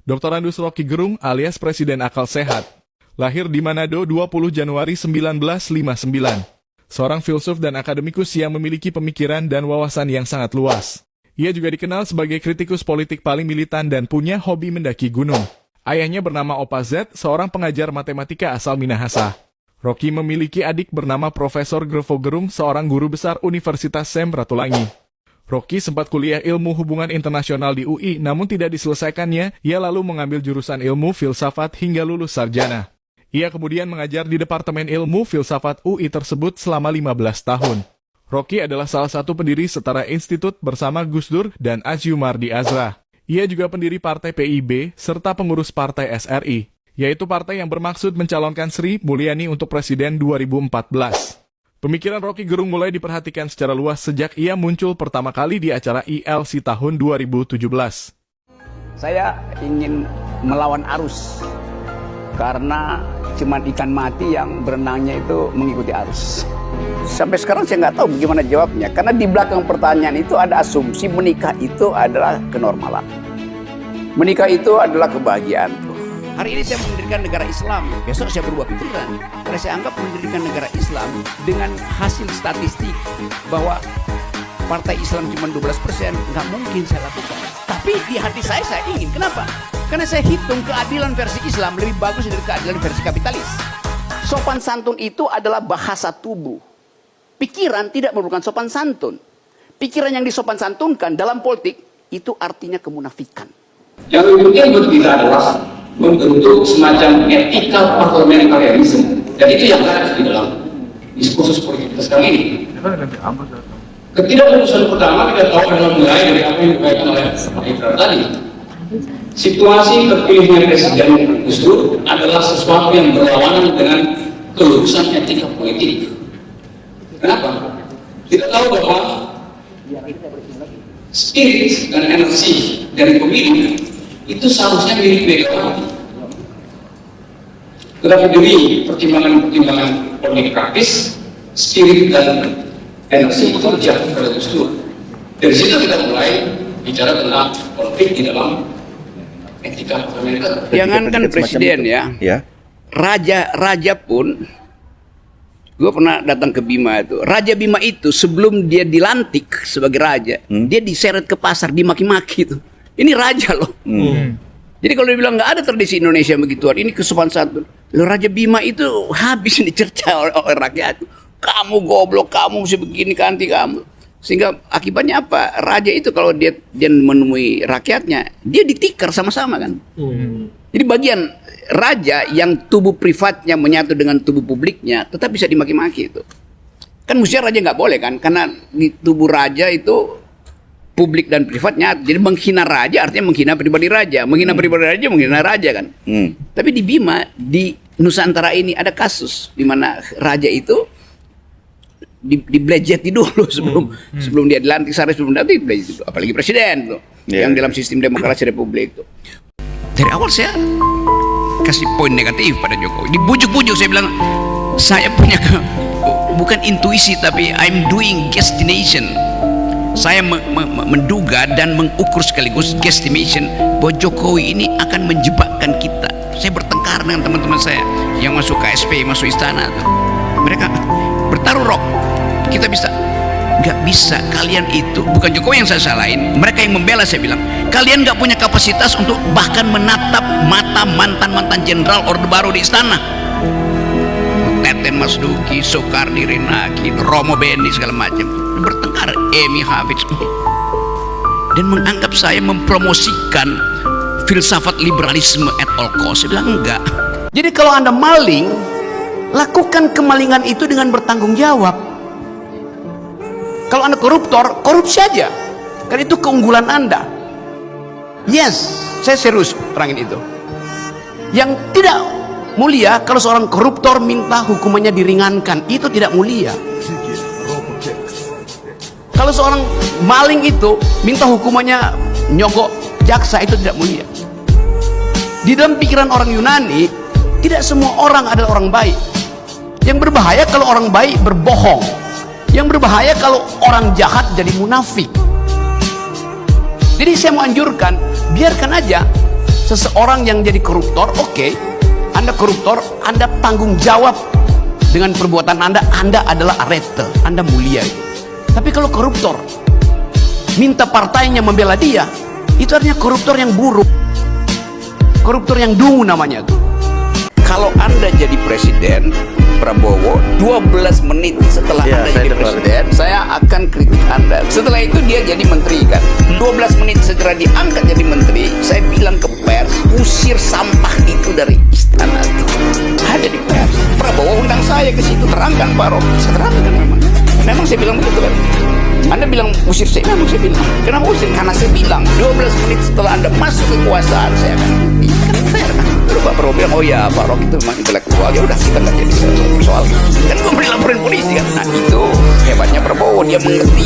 Dr. Andus Rocky Gerung alias Presiden Akal Sehat. Lahir di Manado 20 Januari 1959. Seorang filsuf dan akademikus yang memiliki pemikiran dan wawasan yang sangat luas. Ia juga dikenal sebagai kritikus politik paling militan dan punya hobi mendaki gunung. Ayahnya bernama Opa Z, seorang pengajar matematika asal Minahasa. Rocky memiliki adik bernama Profesor Grefo Gerung, seorang guru besar Universitas Sem Ratulangi. Rocky sempat kuliah ilmu hubungan internasional di UI, namun tidak diselesaikannya. Ia lalu mengambil jurusan ilmu filsafat hingga lulus sarjana. Ia kemudian mengajar di Departemen Ilmu Filsafat UI tersebut selama 15 tahun. Rocky adalah salah satu pendiri Setara Institut bersama Gus Dur dan Asyumardi Azra. Ia juga pendiri Partai PIB serta pengurus Partai SRI, yaitu partai yang bermaksud mencalonkan Sri Mulyani untuk Presiden 2014. Pemikiran Rocky Gerung mulai diperhatikan secara luas sejak ia muncul pertama kali di acara ILC tahun 2017. Saya ingin melawan arus, karena cuma ikan mati yang berenangnya itu mengikuti arus. Sampai sekarang saya nggak tahu bagaimana jawabnya, karena di belakang pertanyaan itu ada asumsi menikah itu adalah kenormalan. Menikah itu adalah kebahagiaan. Hari ini saya mendirikan negara Islam, besok saya berubah pikiran. Karena saya anggap mendirikan negara Islam dengan hasil statistik bahwa partai Islam cuma 12%, nggak mungkin saya lakukan. Tapi di hati saya ingin. Kenapa? Karena saya hitung keadilan versi Islam lebih bagus dari keadilan versi kapitalis. Sopan santun itu adalah bahasa tubuh. Pikiran tidak merupakan sopan santun. Pikiran yang disopan santunkan dalam politik itu artinya kemunafikan. Yang kemudian kita adalah membentuk semacam etika parliamentarianisme, dan itu yang ada di dalam diskursus politik kita sekarang ini. Ketidaklulusan pertama kita tahu adalah mulai dari apa yang dibacakan oleh Pak Ikrar tadi. Situasi terpilihnya Presiden Gus Dur adalah sesuatu yang berlawanan dengan kelulusan etika politik. Kenapa? Kita tahu bahwa spirit dan energi dari pemilu itu seharusnya milik Megawati. Tetapi dari pertimbangan-pertimbangan politik praktis, spirit dan energi itu jatuh pada Gus Dur. Dari situ kita mulai bicara tentang konflik di dalam etika parlementer. Jangankan presiden ya, raja pun, gue pernah datang ke Bima itu. Raja Bima itu sebelum dia dilantik sebagai raja, dia diseret ke pasar, dimaki-maki itu. Ini raja loh. Jadi kalau dia bilang nggak ada tradisi Indonesia begituan, ini kesopanan santun. Loh, Raja Bima itu habis dicerca oleh rakyat. Kamu goblok, kamu mesti begini, kanti kamu. Sehingga akibatnya apa? Raja itu kalau dia menemui rakyatnya, dia ditikar sama-sama kan. Jadi bagian raja yang tubuh privatnya menyatu dengan tubuh publiknya tetap bisa dimaki-maki itu. Kan mestinya raja nggak boleh kan, karena di tubuh raja itu publik dan privatnya. Jadi menghina raja artinya menghina pribadi raja, menghina pribadi raja menghina raja kan. Tapi di Bima, di Nusantara ini ada kasus di mana raja itu diblejeti dulu sebelum dia dilantik, sebelum nanti diblejeti, apalagi presiden tuh, yang dalam sistem demokrasi republik tuh. Dari awal saya kasih poin negatif pada Jokowi, dibujuk-bujuk saya bilang saya punya bukan intuisi tapi I'm doing guesstimation. Saya menduga dan mengukur sekaligus guesstimation bahwa Jokowi ini akan menjebakkan kita. Saya bertengkar dengan teman-teman saya yang masuk KSP, masuk istana tuh. Mereka bertaruh rok. Kita bisa, nggak bisa. Kalian itu bukan Jokowi yang saya salahin. Mereka yang membela. Saya bilang kalian nggak punya kapasitas untuk bahkan menatap mata mantan jenderal Orde Baru di istana. Teten Mas Duki, Soekardi Rinaki, Romo Beni segala macam. Bertengkar Emi Hafiz dan menganggap saya mempromosikan filsafat liberalisme at all cost. Saya bilang enggak. Jadi kalau Anda maling, lakukan kemalingan itu dengan bertanggung jawab. Kalau Anda koruptor, korupsi aja, karena itu keunggulan Anda. Yes, saya serius terangin itu. Yang tidak mulia kalau seorang koruptor minta hukumannya diringankan, itu tidak mulia. Kalau seorang maling itu minta hukumannya nyogok jaksa, itu tidak mulia. Di dalam pikiran orang Yunani, tidak semua orang adalah orang baik. Yang berbahaya kalau orang baik berbohong. Yang berbahaya kalau orang jahat jadi munafik. Jadi saya mau anjurkan, biarkan aja seseorang yang jadi koruptor, oke, Anda koruptor, Anda tanggung jawab dengan perbuatan Anda adalah arete, Anda mulia itu. Tapi kalau koruptor minta partainya membela dia, itu artinya koruptor yang buruk, koruptor yang dungu namanya tuh. Kalau Anda jadi presiden, Prabowo, 12 menit setelah Anda jadi presiden, saya akan kritik Anda. Setelah itu dia jadi menteri kan. 12 menit segera diangkat jadi menteri, saya bilang ke pers, usir sampah itu dari istana. Ada di pers. Prabowo undang saya ke situ, terangkan Pak Rob. Saya terangkan memang. Memang saya bilang begitu kan. Anda bilang usir saya, memang saya bilang. Kenapa usir? Karena saya bilang 12 menit setelah Anda masuk kekuasaan, saya akan kritik. Kan fair kan. Lalu Pak Prabowo bilang, oh ya Pak Rob itu memang intelektual, ya udah kita nggak jadi soal. Kan gue beri laporin polisi kan. Nah itu hebatnya Prabowo, dia mengerti.